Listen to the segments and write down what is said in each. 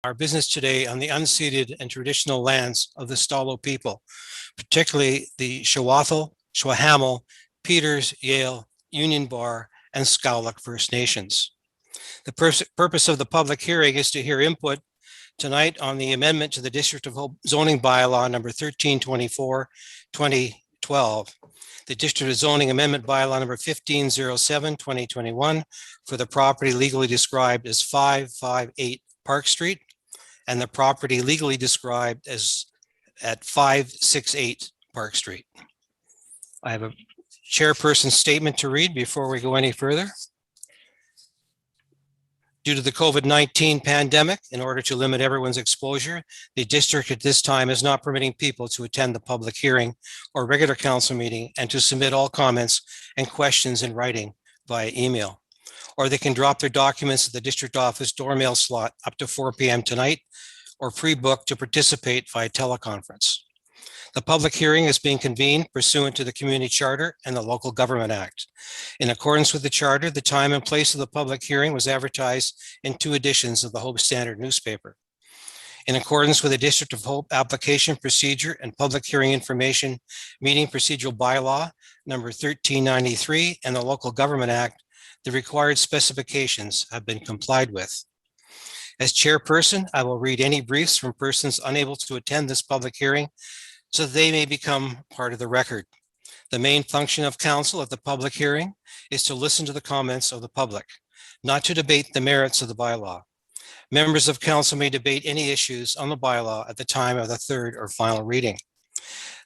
our business today on the unceded and traditional lands of the Stalo people, particularly the Shawathel, Shwahamel, Peters, Yale, Union Bar, and Skowluck First Nations. The purpose of the public hearing is to hear input tonight on the amendment to the District of Hope zoning bylaw number 1324, 2012, the District of Zoning Amendment bylaw number 1507, 2021 for the property legally described as 558 Park Street and the property legally described as at 568 Park Street. I have a chairperson's statement to read before we go any further. Due to the COVID-19 pandemic, in order to limit everyone's exposure, the district at this time is not permitting people to attend the public hearing or regular council meeting and to submit all comments and questions in writing via email. Or they can drop their documents at the district office door mail slot up to 4 p.m. tonight or pre-book to participate via teleconference. The public hearing is being convened pursuant to the Community Charter and the Local Government Act. In accordance with the Charter, the time and place of the public hearing was advertised in 2 editions of the Hope Standard newspaper. In accordance with the District of Hope application procedure and public hearing information meeting procedural bylaw number 1393 and the Local Government Act, the required specifications have been complied with. As chairperson, I will read any briefs from persons unable to attend this public hearing so they may become part of the record. The main function of council at the public hearing is to listen to the comments of the public, not to debate the merits of the bylaw. Members of council may debate any issues on the bylaw at the time of the 3rd or final reading.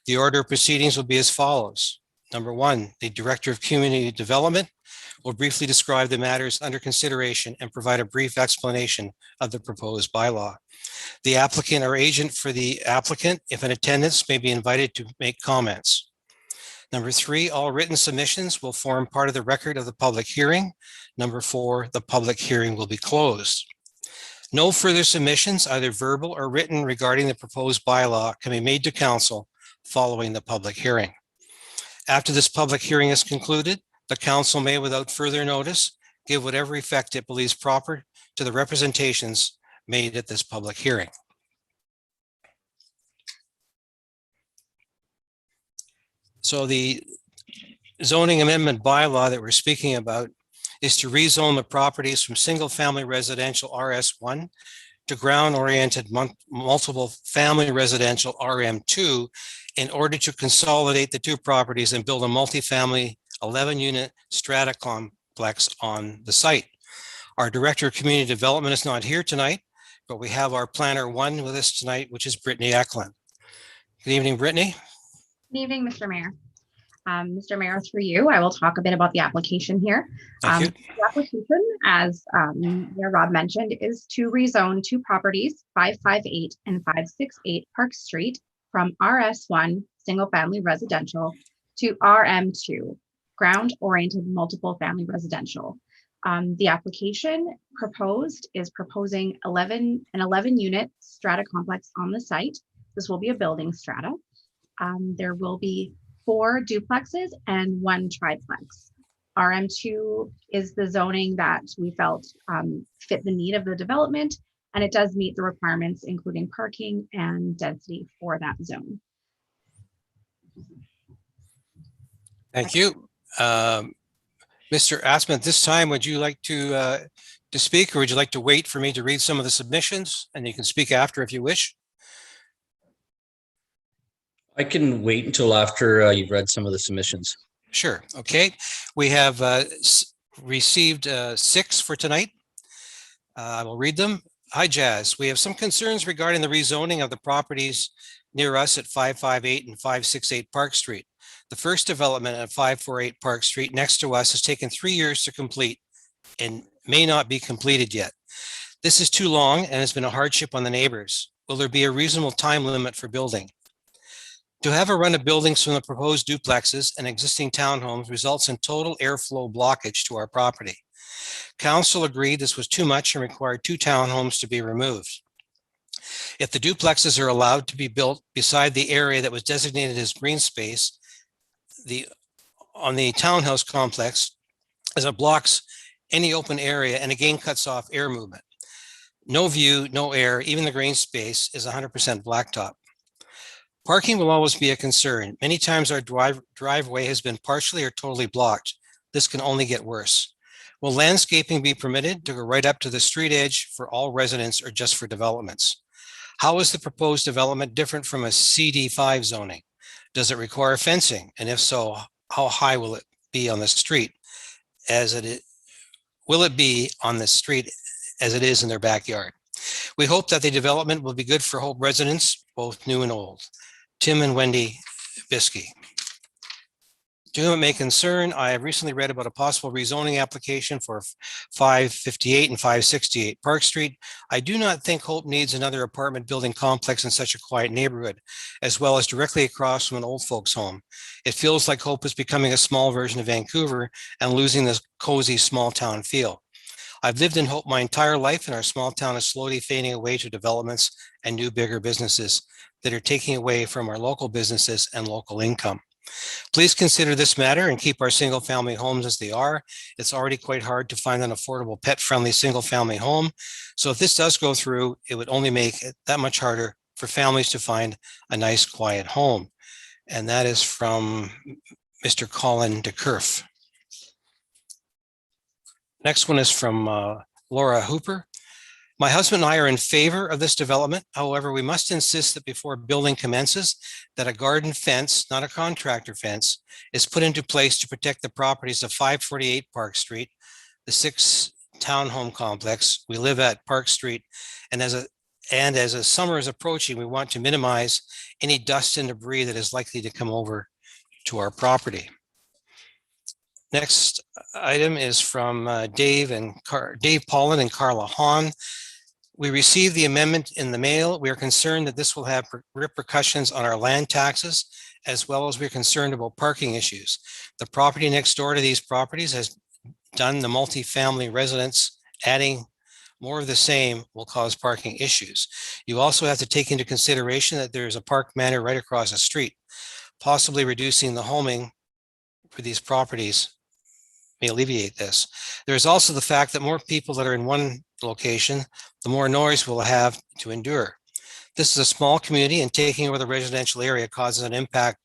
The order of proceedings will be as follows. Number 1, the Director of Community Development will briefly describe the matters under consideration and provide a brief explanation of the proposed bylaw. The applicant or agent for the applicant, if in attendance, may be invited to make comments. Number 3, all written submissions will form part of the record of the public hearing. Number 4, the public hearing will be closed. No further submissions, either verbal or written, regarding the proposed bylaw can be made to council following the public hearing. After this public hearing is concluded, the council may, without further notice, give whatever effect it believes proper to the representations made at this public hearing. So the zoning amendment bylaw that we're speaking about is to rezone the properties from single-family residential RS1 to ground-oriented multiple family residential RM2 in order to consolidate the 2 properties and build a multifamily 11-unit strata complex on the site. Our Director of Community Development is not here tonight, but we have our Planner 1 with us tonight, which is Brittany Eklund. Good evening, Brittany. Good evening, Mr. Mayor. Mr. Mayor, through you, I will talk a bit about the application here. Thank you. The application, as Mayor Rob mentioned, is to rezone 2 properties, 558 and 568 Park Street, from RS1 single family residential to RM2 ground-oriented multiple family residential. The application is proposing an 11-unit strata complex on the site. This will be a building strata. There will be 4 duplexes and 1 triplex. RM2 is the zoning that we felt fit the need of the development, and it does meet the requirements, including parking and density for that zone. Thank you. Mr. Asman, this time, would you like to speak, or would you like to wait for me to read some of the submissions and you can speak after if you wish? I can wait until after you've read some of the submissions. Sure. Okay. We have received 6 for tonight. I will read them. Hi, Jazz. We have some concerns regarding the rezoning of the properties near us at 558 and 568 Park Street. The first development at 548 Park Street next to us has taken 3 years to complete and may not be completed yet. This is too long and has been a hardship on the neighbors. Will there be a reasonable time limit for building? To have a run of buildings from the proposed duplexes and existing townhomes results in total airflow blockage to our property. Council agreed this was too much and required 2 townhomes to be removed. If the duplexes are allowed to be built beside the area that was designated as green space, on the townhouse complex, as it blocks any open area and again cuts off air movement. No view, no air, even the green space is 100% blacktop. Parking will always be a concern. Many times our driveway has been partially or totally blocked. This can only get worse. Will landscaping be permitted to go right up to the street edge for all residents or just for developments? How is the proposed development different from a CD5 zoning? Does it require fencing? And if so, how high will it be on the street will it be on the street as it is in their backyard? We hope that the development will be good for Hope residents, both new and old. Tim and Wendy Biskey. To whom it may concern, I have recently read about a possible rezoning application for 558 and 568 Park Street. I do not think Hope needs another apartment building complex in such a quiet neighborhood, as well as directly across from an old folks home. It feels like Hope is becoming a small version of Vancouver and losing this cozy small town feel. I've lived in Hope my entire life, and our small town is slowly fading away to developments and new bigger businesses that are taking away from our local businesses and local income. Please consider this matter and keep our single family homes as they are. It's already quite hard to find an affordable pet friendly single family home. So if this does go through, it would only make it that much harder for families to find a nice quiet home. And that is from Mr. Colin DeKerf. Next one is from Laura Hooper. My husband and I are in favor of this development. However, we must insist that before building commences, that a garden fence, not a contractor fence, is put into place to protect the properties of 548 Park Street, the 6 townhome complex. We live at Park Street, and as a summer is approaching, we want to minimize any dust and debris that is likely to come over to our property. Next item is from Dave Paulin and Carla Hahn. We received the amendment in the mail. We are concerned that this will have repercussions on our land taxes, as well as we're concerned about parking issues. The property next door to these properties has done the multifamily residence. Adding more of the same will cause parking issues. You also have to take into consideration that there is a Park Manor right across the street. Possibly reducing the homing for these properties may alleviate this. There is also the fact that more people that are in one location, the more noise we'll have to endure. This is a small community, and taking over the residential area causes an impact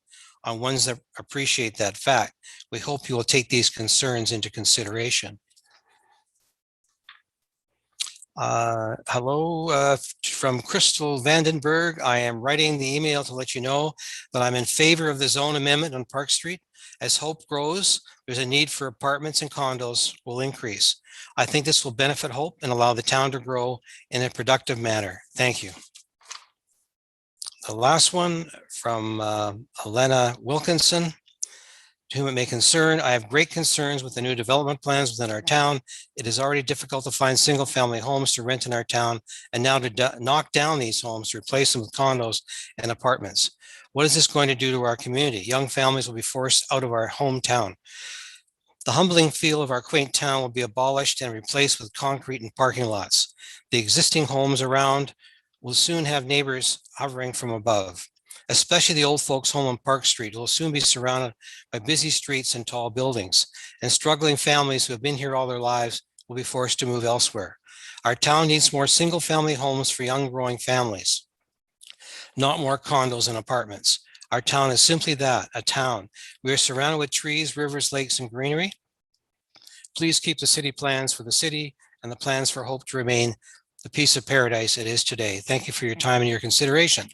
on ones that appreciate that fact. We hope you will take these concerns into consideration. Hello from Crystal Vandenberg. I am writing the email to let you know that I'm in favor of the zone amendment on Park Street. As Hope grows, there's a need for apartments and condos will increase. I think this will benefit Hope and allow the town to grow in a productive manner. Thank you. The last one from Elena Wilkinson. To whom it may concern, I have great concerns with the new development plans within our town. It is already difficult to find single family homes to rent in our town, and now to knock down these homes to replace them with condos and apartments. What is this going to do to our community? Young families will be forced out of our hometown. The humbling feel of our quaint town will be abolished and replaced with concrete and parking lots. The existing homes around will soon have neighbors hovering from above. Especially the old folks home on Park Street will soon be surrounded by busy streets and tall buildings, and struggling families who have been here all their lives will be forced to move elsewhere. Our town needs more single family homes for young growing families, not more condos and apartments. Our town is simply that, a town. We are surrounded with trees, rivers, lakes, and greenery. Please keep the city plans for the city and the plans for Hope to remain the piece of paradise it is today. Thank you for your time and your consideration.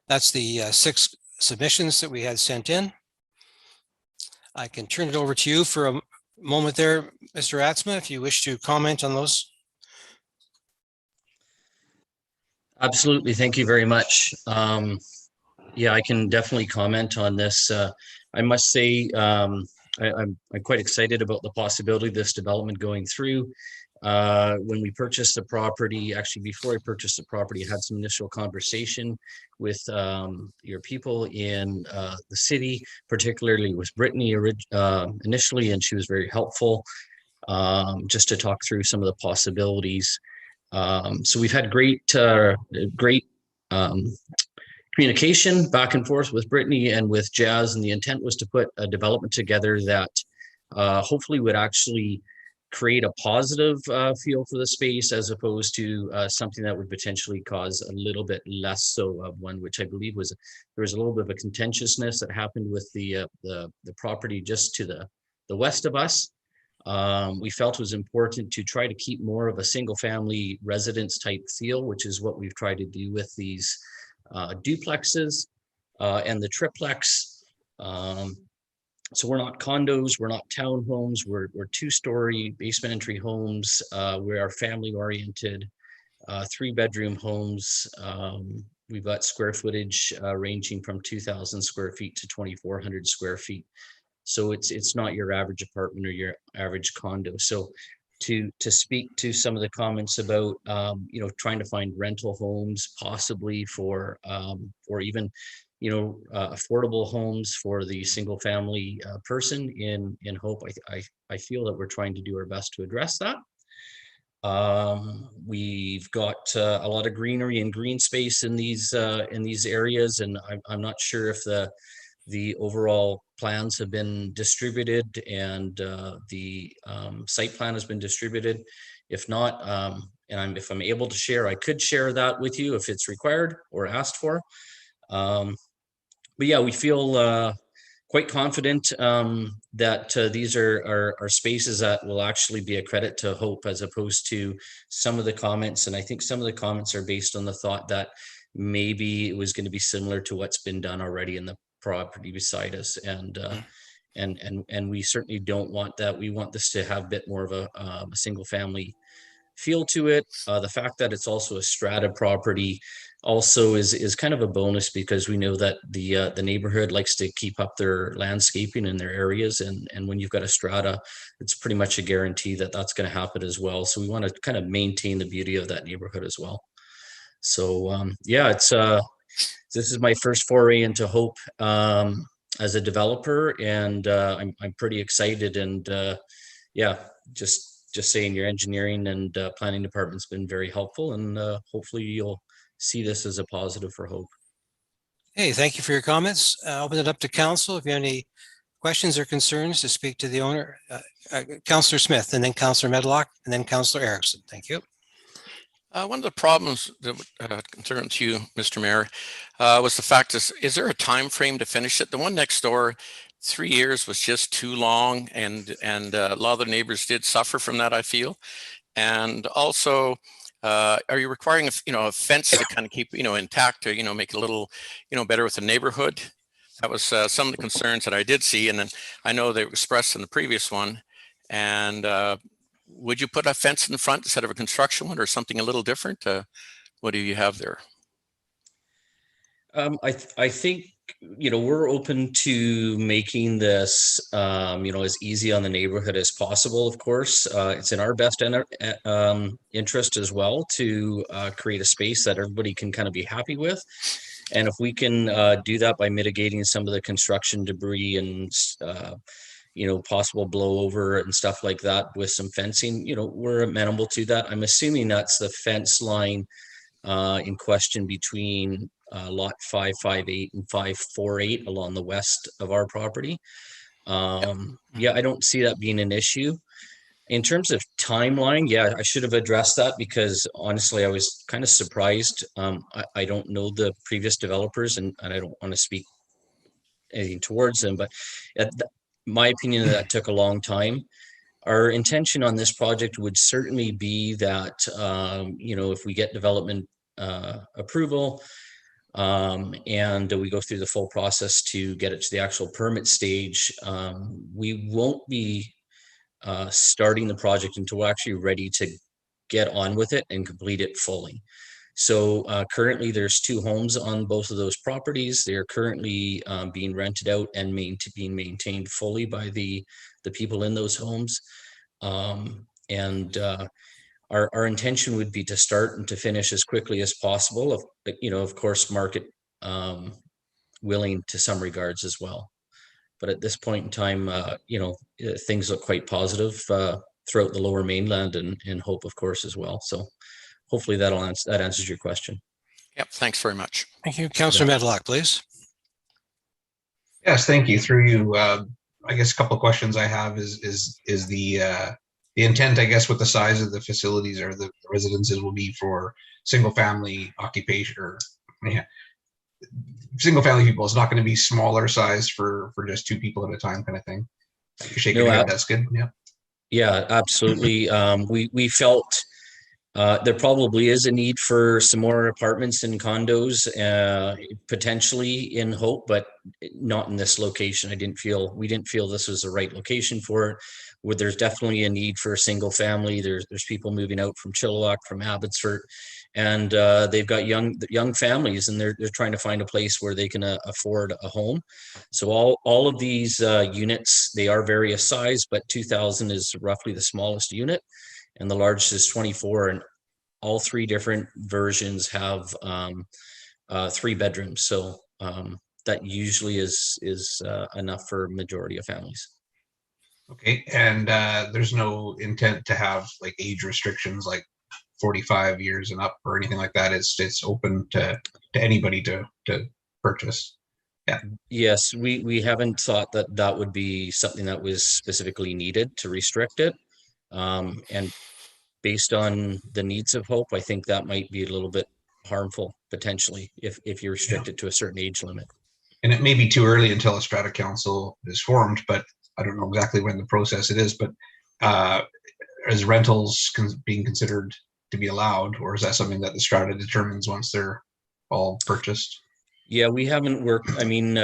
That's the 6 submissions that we had sent in. I can turn it over to you for a moment there, Mr. Atzma, if you wish to comment on those. Absolutely. Thank you very much. Yeah, I can definitely comment on this. I must say, I'm quite excited about the possibility of this development going through. When we purchased the property, actually before I purchased the property, I had some initial conversation with your people in the city, particularly with Brittany initially, and she was very helpful just to talk through some of the possibilities. So we've had great communication back and forth with Brittany and with Jazz, and the intent was to put a development together that hopefully would actually create a positive feel for the space as opposed to something that would potentially cause a little bit less so of one, which I believe was there was a little bit of a contentiousness that happened with the property just to the west of us. We felt it was important to try to keep more of a single family residence type feel, which is what we've tried to do with these duplexes and the triplex. So we're not condos, we're not townhomes, we're 2-story basement entry homes. We are family oriented, 3-bedroom homes. We've got square footage ranging from 2,000 square feet to 2,400 square feet. So it's not your average apartment or your average condo. So to speak to some of the comments about trying to find rental homes possibly for or even affordable homes for the single family person in Hope, I feel that we're trying to do our best to address that. We've got a lot of greenery and green space in these areas, and I'm not sure if the overall plans have been distributed and the site plan has been distributed. If not, and if I'm able to share, I could share that with you if it's required or asked for. But yeah, we feel quite confident that these are spaces that will actually be a credit to Hope, as opposed to some of the comments. And I think some of the comments are based on the thought that maybe it was going to be similar to what's been done already in the property beside us. And we certainly don't want that. We want this to have a bit more of a single family feel to it. The fact that it's also a strata property also is kind of a bonus, because we know that the neighborhood likes to keep up their landscaping in their areas, and when you've got a strata, it's pretty much a guarantee that that's going to happen as well. So we want to kind of maintain the beauty of that neighborhood as well. So yeah, it's this is my first foray into Hope as a developer, and I'm pretty excited. And yeah, just saying, your engineering and planning department's been very helpful, and hopefully you'll see this as a positive for Hope. Hey, thank you for your comments. Open it up to council. If you have any questions or concerns to speak to the owner, Councillor Smith, and then Councillor Medlock, and then Councillor Erickson. Thank you. One of the problems that concerns you, Mr. Mayor, was the fact is there a time frame to finish it? The one next door, 3 years was just too long, and a lot of the neighbors did suffer from that, I feel. And also, are you requiring a fence to kind of keep intact, to make it a little better with the neighborhood? That was some of the concerns that I did see, and then I know they were expressed in the previous one. And would you put a fence in front instead of a construction one, or something a little different? What do you have there? I think we're open to making this as easy on the neighborhood as possible. Of course, it's in our best interest as well to create a space that everybody can kind of be happy with. And if we can do that by mitigating some of the construction debris and possible blowover and stuff like that with some fencing, we're amenable to that. I'm assuming that's the fence line in question between lot 558 and 548 along the west of our property. Yeah, I don't see that being an issue. In terms of timeline, yeah, I should have addressed that, because honestly, I was kind of surprised. I don't know the previous developers, and I don't want to speak anything towards them, but my opinion, that took a long time. Our intention on this project would certainly be that, if we get development approval and we go through the full process to get it to the actual permit stage, we won't be starting the project until we're actually ready to get on with it and complete it fully. So currently there's 2 homes on both of those properties. They're currently being rented out and being maintained fully by the people in those homes. Our intention would be to start and to finish as quickly as possible. Of course, market willing to some regards as well. But at this point in time, things look quite positive throughout the Lower Mainland, and Hope, of course, as well. So hopefully that answers your question. Yep, thanks very much. Thank you. Councillor Medlock, please. Yes, thank you. Through you, I guess a couple of questions I have is the the intent, I guess, with the size of the facilities or the residences will be for single family occupation or yeah, single family people. It's not going to be smaller size for just two people at a time kind of thing. You're shaking No, your head. That's good. Yeah. Yeah, absolutely. We felt there probably is a need for some more apartments and condos, potentially in Hope, but not in this location. We didn't feel this was the right location for it. Where there's definitely a need for a single family. There's people moving out from Chilliwack, from Abbotsford, and they've got young families, and they're trying to find a place where they can afford a home. So all of these units, they are various size, but 2,000 is roughly the smallest unit, and the largest is 24. And all three different versions have 3 bedrooms. So that usually is enough for majority of families. Okay, and there's no intent to have like age restrictions, like 45 years and up or anything like that. It's open to anybody to purchase. Yes, we haven't thought that would be something that was specifically needed to restrict it. And based on the needs of Hope, I think that might be a little bit harmful potentially if you restrict it to a certain age limit. And it may be too early until a strata council is formed, but I don't know exactly when the process it is. But is rentals being considered to be allowed, or is that something that the strata determines once they're all purchased? Yeah, we haven't worked. I mean,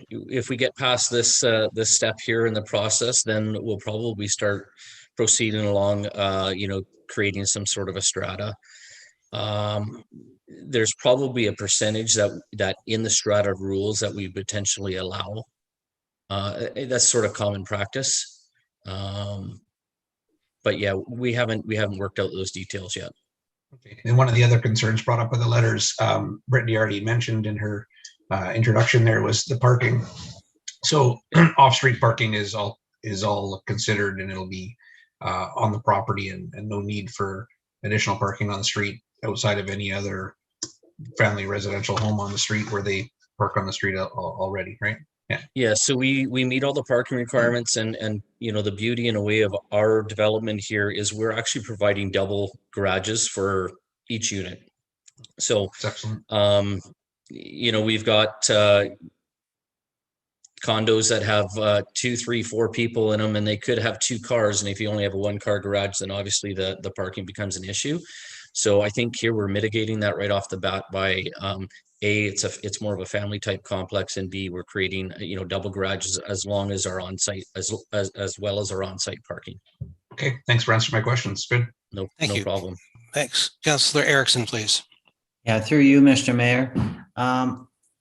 if we get past this step here in the process, then we'll probably start proceeding along, creating some sort of a strata. There's probably a percentage that in the strata rules that we potentially allow. That's sort of common practice. But yeah, we haven't worked out those details yet. Okay. And one of the other concerns brought up by the letters, Brittany already mentioned in her introduction there, was the parking. So off-street parking is all considered, and it'll be on the property, and no need for additional parking on the street outside of any other family residential home on the street where they park on the street already, right? Yeah, so we meet all the parking requirements, and the beauty in a way of our development here is we're actually providing double garages for each unit. So That's excellent. we've got condos that have 2, 3, 4 people in them, and they could have 2 cars, and if you only have a 1-car garage, then obviously the parking becomes an issue. So I think here we're mitigating that right off the bat by A, it's more of a family type complex, and B, we're creating double garages as long as our on-site as well as our on-site parking. Okay, thanks for answering my questions. Good. No Thank you. problem. Thanks. Councillor Erickson, please. Yeah, through you, Mr. Mayor. I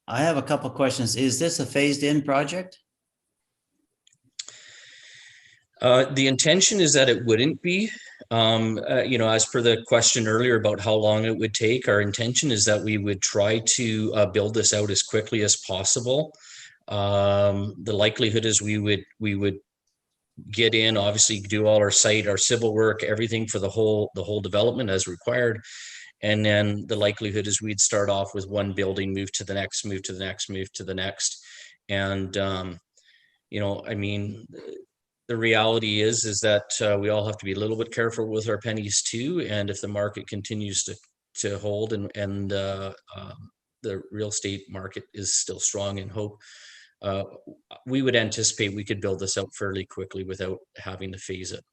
have a couple of questions. Is this a phased-in project? The intention is that it wouldn't be. As per the question earlier about how long it would take, our intention is that we would try to build this out as quickly as possible. The likelihood is we would get in, obviously do all our civil work, everything for the whole development as required. And then the likelihood is we'd start off with one building, move to the next, move to the next, move to the next. And, the reality is that we all have to be a little bit careful with our pennies too. And if the market continues to hold and the real estate market is still strong in Hope, we would anticipate we could build this out fairly quickly without having to phase it.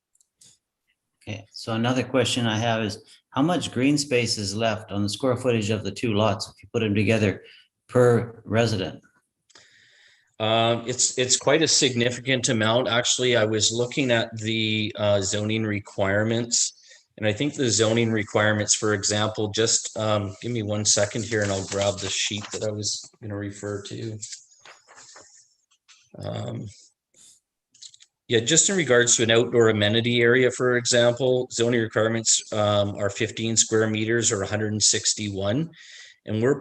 Okay, so another question I have is how much green space is left on the square footage of the 2 lots if you put them together per resident? It's quite a significant amount. Actually, I was looking at the zoning requirements, and I think the zoning requirements, for example, just give me 1 second here and I'll grab the sheet that I was going to refer to. Just in regards to an outdoor amenity area, for example, zoning requirements are 15 square meters or 161. And we're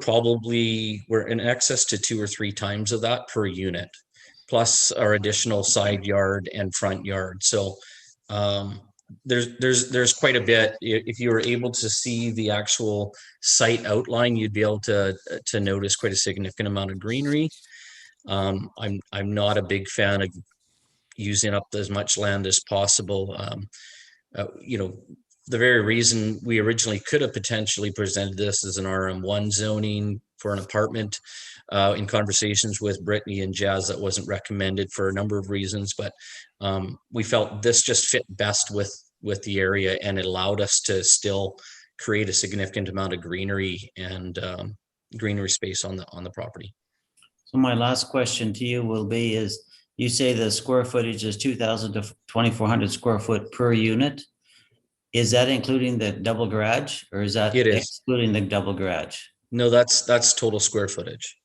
in excess to 2 or 3 times of that per unit, plus our additional side yard and front yard. So there's quite a bit. If you were able to see the actual site outline, you'd be able to notice quite a significant amount of greenery. I'm not a big fan of using up as much land as possible. You know, the very reason we originally could have potentially presented this as an RM1 zoning for an apartment, in conversations with Brittany and Jazz, that wasn't recommended for a number of reasons, but we felt this just fit best with the area, and it allowed us to still create a significant amount of greenery and greenery space on the property. So my last question to you will be is, you say the square footage is 2,000 to 2,400 square foot per unit. Is that including the double garage, or is that It is. excluding the double garage? No, that's total square footage.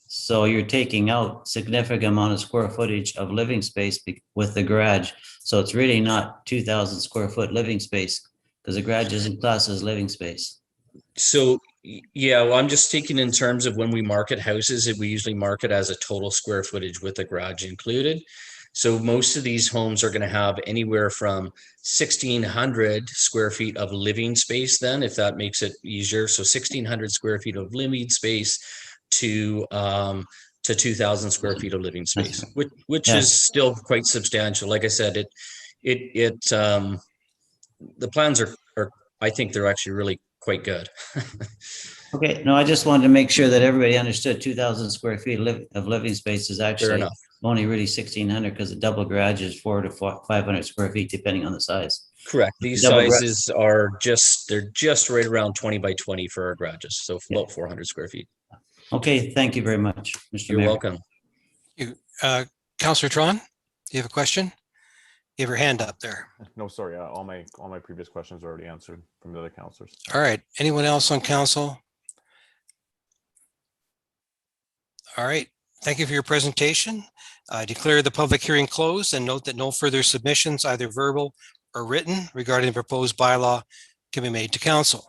So you're taking out significant amount of square footage of living space with the garage. So it's really not 2,000 square foot living space, because the garage isn't classed as living space. So yeah, well, I'm just thinking in terms of when we market houses, we usually market as a total square footage with the garage included. So most of these homes are going to have anywhere from 1,600 square feet of living space then, if that makes it easier. So 1,600 square feet of living space to 2,000 square feet of living space, which Yeah. is still quite substantial. Like I said, the plans are, I think they're actually really quite good. Okay, no, I just wanted to make sure that everybody understood 2,000 square feet of living space is Fair actually enough. only really 1,600, because the double garage is 400 to 500 square feet, depending on the size. Correct. These Double gra- sizes they're just right around 20 by 20 for our garages. So about 400 square feet. Okay, thank you very much, Mr. You're Mayor. welcome. Councillor Tron, do you have a question? You have your hand up there. No, sorry. All my previous questions are already answered from the other councillors. All right. Anyone else on council? All right. Thank you for your presentation. I declare the public hearing closed and note that no further submissions, either verbal or written, regarding the proposed bylaw can be made to council.